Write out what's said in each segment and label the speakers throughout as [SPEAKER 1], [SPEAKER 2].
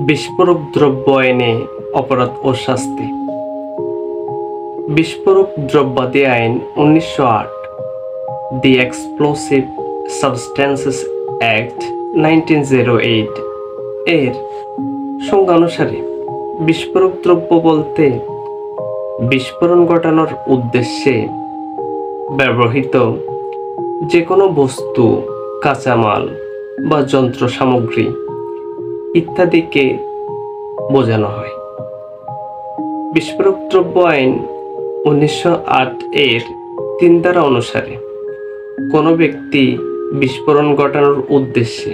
[SPEAKER 1] বিস্ফোরক দ্রব্য আইনে অপরাধ ও শাস্তি। বিস্ফোরক দ্রব্যাদি আইন 1908, দি এক্সপ্লোসিভ সাবস্টেন্সেস অ্যাক্ট 1908 এর সংজ্ঞা অনুসারে বিস্ফোরক দ্রব্য বলতে বিস্ফোরণ ঘটানোর উদ্দেশ্যে ব্যবহৃত যে কোনো বস্তু, কাঁচামাল বা যন্ত্র সামগ্রী ইত্যাদিকে বোঝানো হয়। বিস্ফোরক দ্রব্য আইন 1908 এর 3 ধারা অনুসারে কোনো ব্যক্তি বিস্ফোরণ ঘটানোর উদ্দেশ্যে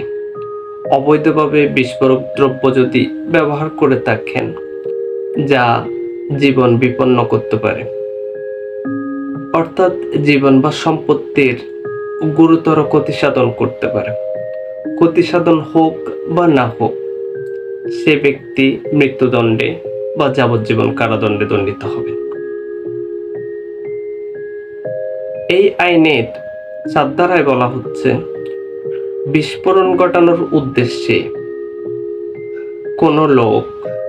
[SPEAKER 1] অবৈধভাবে বিস্ফোরক দ্রব্য যদি ব্যবহার করে থাকেন যা জীবন বিপন্ন করতে পারে, অর্থাৎ জীবন বা সম্পত্তির গুরুতর ক্ষতি সাধন করতে পারে, ক্ষতি সাধন হোক বা না হোক, সে ব্যক্তি মৃত্যুদণ্ডে বা যাবজ্জীবন কারাদণ্ডে দণ্ডিত হবে। এই আইনের 4 ধারায় বলা হচ্ছে, বিস্ফোরণ ঘটানোর উদ্দেশ্যে কোনো লোক,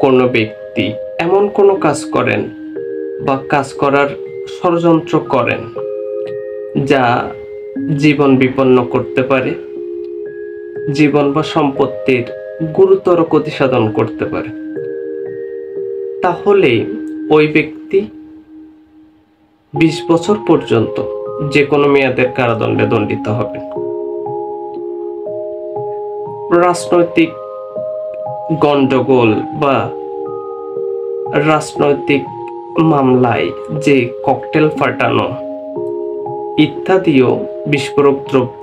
[SPEAKER 1] কোনো ব্যক্তি এমন কোনো কাজ করেন বা কাজ করার ষড়যন্ত্র করেন যা জীবন বিপন্ন করতে পারে, জীবন বা সম্পত্তির গুরুতর ক্ষতি সাধন করতে পারে, তাহলে ওই ব্যক্তি 20 বছর পর্যন্ত যে কোনো মেয়াদের কারাদণ্ডে দণ্ডিত হবে। রাজনৈতিক গণ্ডগোল বা রাজনৈতিক মামলায় যে ককটেল ফাটানো ইত্যাদিও বিস্ফোরক দ্রব্য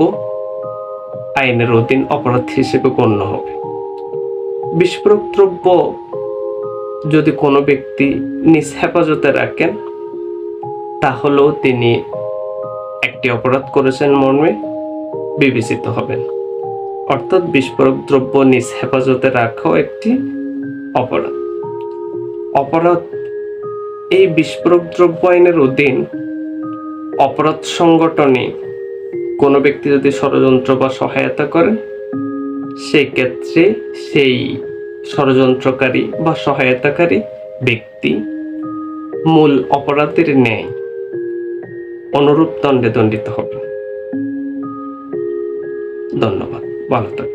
[SPEAKER 1] আইনের অধীন অপরাধ হিসেবে গণ্য হবে। বিস্ফোরক দ্রব্য যদি কোনো ব্যক্তি নিজ হেফাজতে রাখেন তাহলেও তিনি একটি অপরাধ করেছেন মর্মে বিবেচিত হবেন, অর্থাৎ বিস্ফোরক দ্রব্য নিজ হেফাজতে রাখাও একটি অপরাধ। এই বিস্ফোরক দ্রব্য আইনের অধীন অপরাধ সংগঠনে কোনো ব্যক্তি যদি ষড়যন্ত্র বা সহায়তা করেন, সেক্ষেত্রে সেই ষড়যন্ত্রকারী বা সহায়তাকারী ব্যক্তি মূল অপরাধের ন্যায় অনুরূপ দণ্ডে দণ্ডিত হবে। ধন্যবাদ, ভালো থাকবেন।